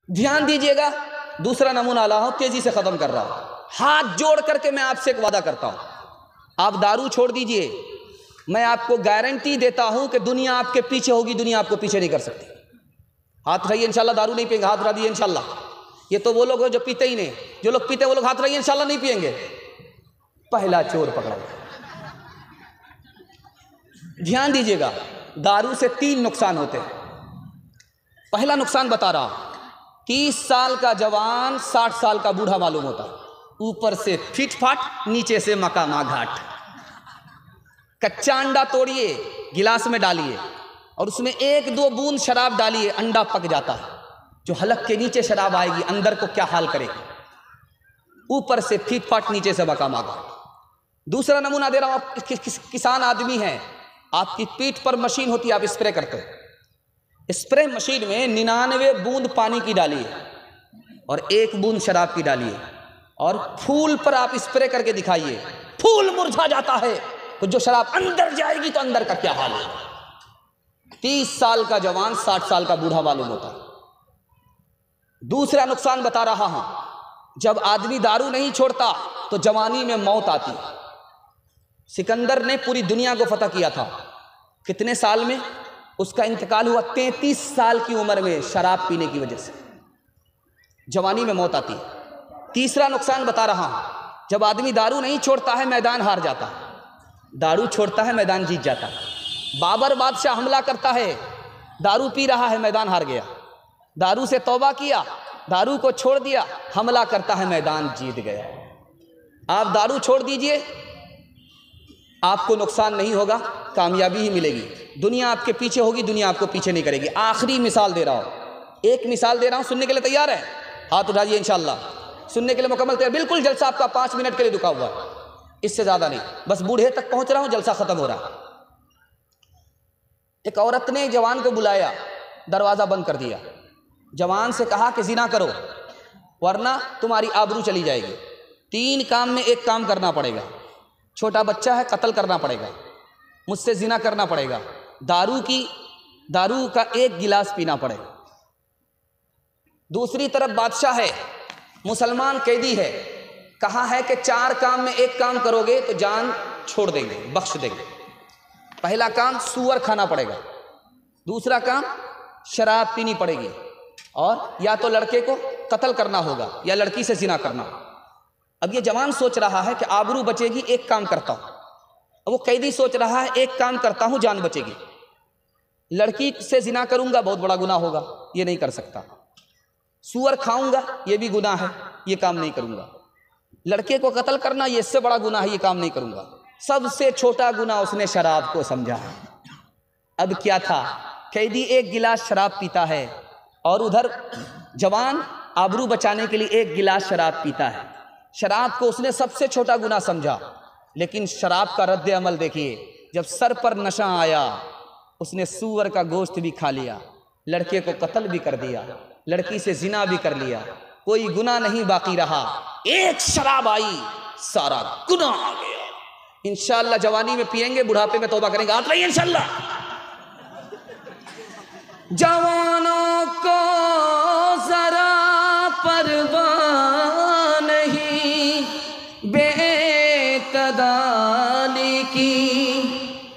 ध्यान दीजिएगा, दूसरा नमूना ला हूं, तेजी से खत्म कर रहा हूं। हाथ जोड़ करके मैं आपसे एक वादा करता हूं, आप दारू छोड़ दीजिए, मैं आपको गारंटी देता हूं कि दुनिया आपके पीछे होगी, दुनिया आपको पीछे नहीं कर सकती। हाथ उठाइए, इंशाल्लाह दारू नहीं पिएंगे, हाथ उठा दीजिए इंशाल्लाह। ये तो वो लोग हैं जो पीते ही नहीं, जो लोग पीते वो लोग हाथ उठाइए, इंशाल्लाह नहीं पिएंगे। पहला चोर पकड़ा। ध्यान दीजिएगा, दारू से 3 नुकसान होते हैं। पहला नुकसान बता रहा हूं, 30 साल का जवान 60 साल का बूढ़ा मालूम होता, ऊपर से फिट फाट, नीचे से मकामा घाट। कच्चा अंडा तोड़िए, गिलास में डालिए और उसमें 1-2 बूंद शराब डालिए, अंडा पक जाता है। जो हलक के नीचे शराब आएगी, अंदर को क्या हाल करेगी? ऊपर से फिट फाट, नीचे से मकामा घाट। दूसरा नमूना दे रहा हूं, आप किसान आदमी हैं, आपकी पीठ पर मशीन होती है, आप स्प्रे करते हैं। स्प्रे मशीन में 99 बूंद पानी की डालिए और 1 बूंद शराब की डालिए और फूल पर आप स्प्रे करके दिखाइए, फूल मुरझा जाता है, तो जो शराब अंदर जाएगी तो अंदर का क्या हाल है? 30 साल का जवान 60 साल का बूढ़ा मालूम होता है। दूसरा नुकसान बता रहा हूं, जब आदमी दारू नहीं छोड़ता तो जवानी में मौत आती। सिकंदर ने पूरी दुनिया को फतह किया था, कितने साल में? उसका इंतकाल हुआ 33 साल की उम्र में, शराब पीने की वजह से जवानी में मौत आती है। तीसरा नुकसान बता रहा हूं, जब आदमी दारू नहीं छोड़ता है मैदान हार जाता है, दारू छोड़ता है मैदान जीत जाता है। बाबर बादशाह हमला करता है, दारू पी रहा है, मैदान हार गया। दारू से तौबा किया, दारू को छोड़ दिया, हमला करता है, मैदान जीत गया। आप दारू छोड़ दीजिए, आपको नुकसान नहीं होगा, कामयाबी ही मिलेगी। दुनिया आपके पीछे होगी, दुनिया आपको पीछे नहीं करेगी। आखिरी मिसाल दे रहा हूं, एक मिसाल दे रहा हूं, सुनने के लिए तैयार है? हाथ उठाइए इंशाल्लाह, सुनने के लिए मुकम्मल तैयार। बिल्कुल जलसा आपका 5 मिनट के लिए रुका हुआ है, इससे ज्यादा नहीं, बस बूढ़े तक पहुंच रहा हूं, जलसा खत्म हो रहा। एक औरत ने जवान को बुलाया, दरवाजा बंद कर दिया, जवान से कहा कि जिना करो वरना तुम्हारी आबरू चली जाएगी। 3 काम में एक काम करना पड़ेगा, छोटा बच्चा है, कत्ल करना पड़ेगा, मुझसे जिना करना पड़ेगा, दारू का 1 गिलास पीना पड़ेगा। दूसरी तरफ बादशाह है, मुसलमान कैदी है, कहा है कि 4 काम में एक काम करोगे तो जान छोड़ देंगे, बख्श देंगे। पहला काम सूअर खाना पड़ेगा, दूसरा काम शराब पीनी पड़ेगी, और या तो लड़के को कत्ल करना होगा या लड़की से जिना करना। अब ये जवान सोच रहा है कि आबरू बचेगी, एक काम करता हूं। अब वो कैदी सोच रहा है, एक काम करता हूं, जान बचेगी। लड़की से जिना करूंगा, बहुत बड़ा गुनाह होगा, ये नहीं कर सकता। सूअर खाऊंगा, ये भी गुनाह है, ये काम नहीं करूंगा। लड़के को कत्ल करना, ये इससे बड़ा गुनाह है, ये काम नहीं करूंगा। सबसे छोटा गुनाह उसने शराब को समझा। अब क्या था, कैदी 1 गिलास शराब पीता है और उधर जवान आबरू बचाने के लिए 1 गिलास शराब पीता है। शराब को उसने सबसे छोटा गुनाह समझा, लेकिन शराब का रद्द अमल देखिए। जब सर पर नशा आया, उसने सूअर का गोश्त भी खा लिया, लड़के को कत्ल भी कर दिया, लड़की से जिना भी कर लिया, कोई गुनाह नहीं बाकी रहा। 1 शराब आई, सारा गुनाह आ गया। इंशाअल्लाह जवानी में पिएंगे, बुढ़ापे में तौबा करेंगे। आप रहिए इंशाअल्लाह। जवानों को जरा परवाह नहीं बेकदाली की,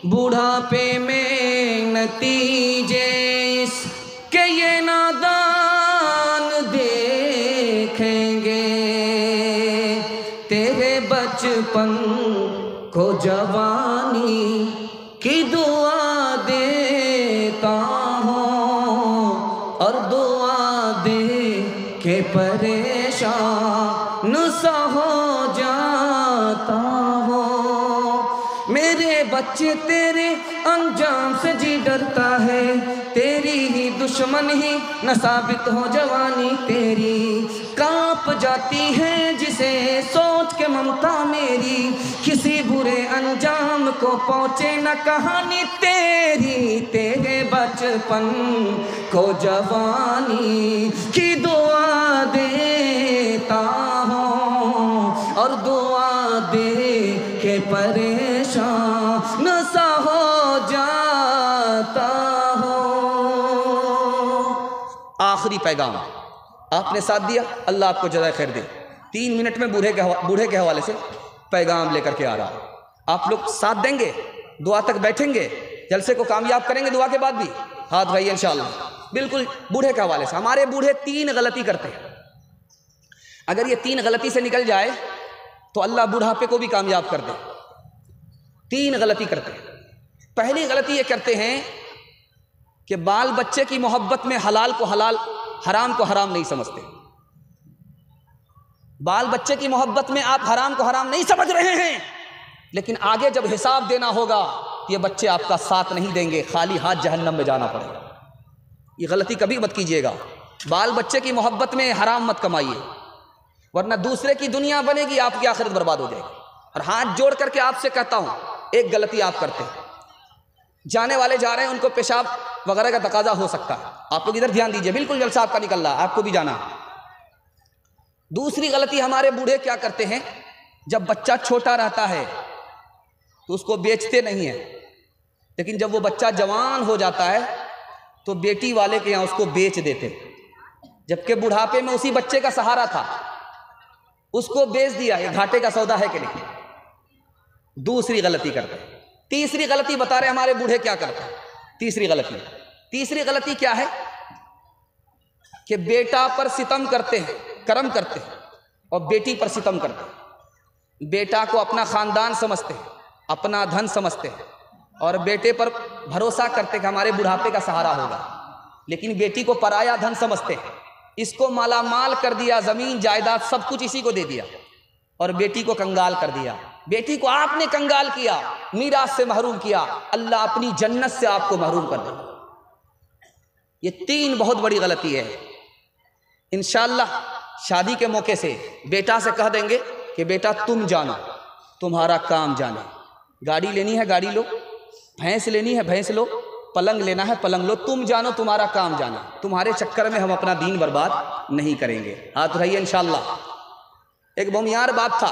बुढ़ापे में नतीजे इसके ये नादान देखेंगे। तेरे बचपन को जवानी की दुआ देता और दुआ दे के परेशान सा हो जाता हो। मेरे बच्चे तेरे अंजाम से जी डरता है, तेरी ही दुश्मन ही न साबित हो जवानी तेरी। कांप जाती है जिसे सोच के ममता मेरी, किसी बुरे अंजाम को पहुँचे न कहानी तेरी। तेरे बचपन को जवानी की दुआ देता हूँ और दुआ दे के परेशान सा हो जाता हूँ। आखिरी पैगाम, आपने साथ दिया, अल्लाह आपको जज़ा खैर दे। 3 मिनट में बूढ़े के हवाले से पैगाम लेकर के आ रहा। आप लोग साथ देंगे, दुआ तक बैठेंगे, जलसे को कामयाब करेंगे दुआ के बाद भी? हाथ उठाइए इंशाअल्लाह। बिल्कुल बूढ़े के हवाले से। हमारे बूढ़े 3 गलती करते हैं, अगर ये 3 गलती से निकल जाए तो अल्लाह बुढ़ापे को भी कामयाब कर दे। 3 गलती करते हैं। पहली गलती ये करते हैं कि बाल बच्चे की मोहब्बत में हलाल को हलाल, हराम को हराम नहीं समझते। बाल बच्चे की मोहब्बत में आप हराम को हराम नहीं समझ रहे हैं, लेकिन आगे जब हिसाब देना होगा ये बच्चे आपका साथ नहीं देंगे, खाली हाथ जहन्नम में जाना पड़ेगा। ये गलती कभी मत कीजिएगा। बाल बच्चे की मोहब्बत में हराम मत कमाइए, वरना दूसरे की दुनिया बनेगी, आपकी आखिरत बर्बाद हो जाएगी। और हाथ जोड़ करके आपसे कहता हूं, एक गलती आप करते हैं, जाने वाले जा रहे हैं, उनको पेशाब वगैरह का तकाजा हो सकता है, आप लोग इधर ध्यान दीजिए, बिल्कुल जलसा आपका निकल रहा है, आपको भी जाना। दूसरी गलती हमारे बूढ़े क्या करते हैं, जब बच्चा छोटा रहता है तो उसको बेचते नहीं है, लेकिन जब वो बच्चा जवान हो जाता है तो बेटी वाले के यहाँ उसको बेच देते, जबकि बुढ़ापे में उसी बच्चे का सहारा था, उसको बेच दिया। ये घाटे का सौदा है कि नहीं? दूसरी गलती करते हैं। तीसरी गलती बता रहे हमारे बूढ़े क्या करते हैं। तीसरी गलती क्या है कि बेटा पर सितम करते हैं, करम करते हैं, और बेटी पर सितम करते हैं। बेटा को अपना खानदान समझते हैं, अपना धन समझते हैं, और बेटे पर भरोसा करते हैं कि हमारे बुढ़ापे का सहारा होगा, लेकिन बेटी को पराया धन समझते हैं। इसको मालामाल कर दिया, ज़मीन जायदाद सब कुछ इसी को दे दिया, और बेटी को कंगाल कर दिया। बेटी को आपने कंगाल किया, मीरास से महरूम किया, अल्लाह अपनी जन्नत से आपको महरूम कर दे। ये 3 बहुत बड़ी गलती है। इंशाअल्लाह शादी के मौके से बेटा से कह देंगे कि बेटा तुम जानो, तुम्हारा काम जाने। गाड़ी लेनी है गाड़ी लो, भैंस लेनी है भैंस लो, पलंग लेना है पलंग लो, तुम जानो, तुम्हारा काम जाना। तुम्हारे चक्कर में हम अपना दीन बर्बाद नहीं करेंगे। हाथ उठाइए इंशाअल्लाह। एक भूमियार बाप था,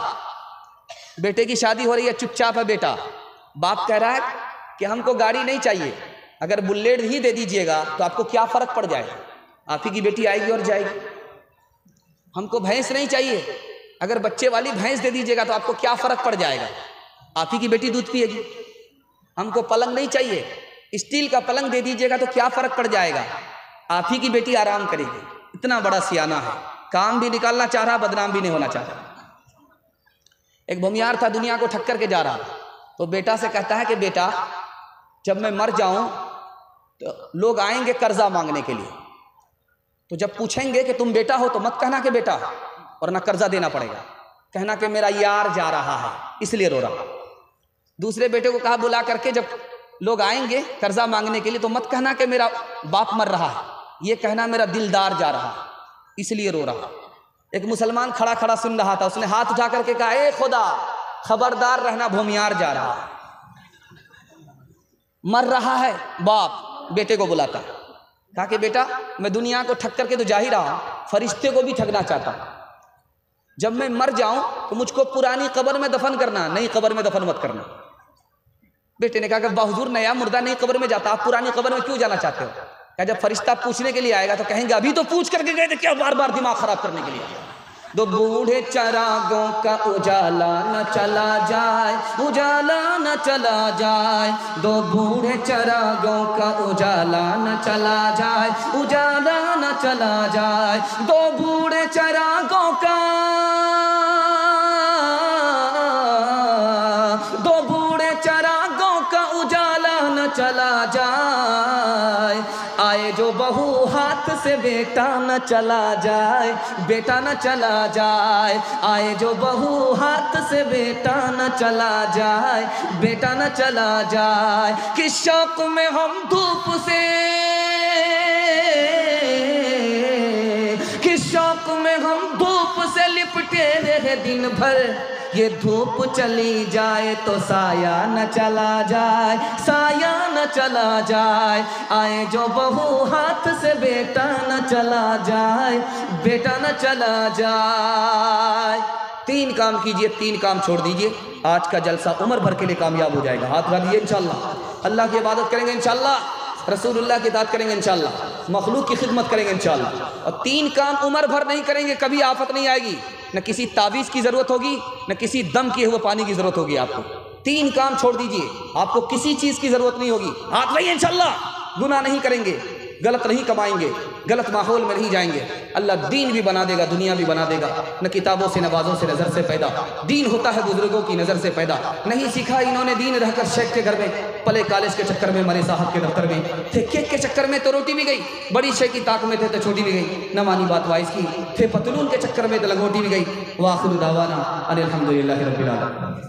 बेटे की शादी हो रही है, चुपचाप है बेटा। बाप कह रहा है कि हमको गाड़ी नहीं चाहिए, अगर बुलेट ही दे दीजिएगा तो आपको क्या फ़र्क पड़ जाएगा, आप ही की बेटी आएगी और जाएगी। हमको भैंस नहीं चाहिए, अगर बच्चे वाली भैंस दे दीजिएगा तो आपको क्या फ़र्क पड़ जाएगा, आप ही की बेटी दूध पिएगी। हमको पलंग नहीं चाहिए, स्टील का पलंग दे दीजिएगा तो क्या फ़र्क पड़ जाएगा, आप ही की बेटी आराम करेगी। इतना बड़ा सियाना है, काम भी निकालना चाह रहा, बदनाम भी नहीं होना चाह रहा। एक भूमियार था, दुनिया को ठक्कर के जा रहा, तो बेटा से कहता है कि बेटा जब मैं मर जाऊं तो लोग आएंगे कर्जा मांगने के लिए, तो जब पूछेंगे कि तुम बेटा हो तो मत कहना कि बेटा, वरना कर्जा देना पड़ेगा, कहना कि मेरा यार जा रहा है इसलिए रो रहा। दूसरे बेटे को कहा बुला करके जब लोग आएंगे कर्जा मांगने के लिए तो मत कहना कि मेरा बाप मर रहा है, ये कहना मेरा दिलदार जा रहा इसलिए रो रहा। एक मुसलमान खड़ा खड़ा सुन रहा था, उसने हाथ उठा करके कहा, ए खुदा खबरदार रहना, भूमियार जा रहा है, मर रहा है। बाप बेटे को बुलाता, कहा कि बेटा मैं दुनिया को ठग करके तो जा ही रहा हूं, फरिश्ते को भी ठगना चाहता हूं। जब मैं मर जाऊं तो मुझको पुरानी कब्र में दफन करना, नई कब्र में दफन मत करना। बेटे ने कहा कि हुजूर नया मुर्दा नई कब्र में जाता, आप पुरानी कब्र में क्यों जाना चाहते हो? क्या जब फरिश्ता पूछने के लिए आएगा तो कहेंगे अभी तो पूछ करके गए थे, क्या बार बार दिमाग खराब करने के लिए? दो बूढ़े चरागों का उजाला न चला जाए, उजाला न चला जाए, दो बूढ़े चरागों का उजाला न चला जाए, उजाला न चला जाए, दो बूढ़े चरागों का, दो बूढ़े चरागों का उजाला न चला जाए। आए जो बहू हाथ से बेटा न चला जाए, बेटा न चला जाए, आए जो बहू हाथ से बेटा न चला जाए, बेटा न चला जाए। किस शौक में हम धूप से, किस शौक में हम धूप से लिपटे रहे दिन भर, ये धूप चली जाए तो साया न चला जाए, साया न चला जाए। आए जो बहू हाथ से बेटा न चला जाए, बेटा न चला जाए। 3 काम कीजिए, 3 काम छोड़ दीजिए, आज का जलसा उम्र भर के लिए कामयाब हो जाएगा। हाथ उठा दीजिए इंशाअल्लाह, अल्लाह की इबादत करेंगे इंशाअल्लाह। रसूलुल्लाह की इताअत करेंगे इंशाअल्लाह, मखलूक की खिदमत करेंगे इंशाअल्लाह। और 3 काम उम्र भर नहीं करेंगे, कभी आफत नहीं आएगी, न किसी तावीज़ की ज़रूरत होगी, न किसी दम किए हुए पानी की ज़रूरत होगी आपको। 3 काम छोड़ दीजिए, आपको किसी चीज़ की ज़रूरत नहीं होगी। हाथ लाइए इंशाअल्लाह, गुनाह नहीं करेंगे, गलत नहीं कमाएंगे, गलत माहौल में नहीं जाएंगे। अल्लाह दीन भी बना देगा, दुनिया भी बना देगा। न किताबों से, नवाज़ों से, नज़र से पैदा दीन होता है, बुजुर्गों की नज़र से पैदा। नहीं सीखा इन्होंने दीन रहकर शेख के घर में, पले कॉलेज के चक्कर में, मरे साहब के दफ्तर में थे, केक के चक्कर में तो रोटी भी गई, बड़ी शेख की ताक में थे तो छोटी भी गई, न मानी बात वाइस की, थे पतलून के चक्कर में तो लंगोटी भी गई। वाखिर दावाना अनिल हम्दुलिल्लाहि रब्बिल आलमीन।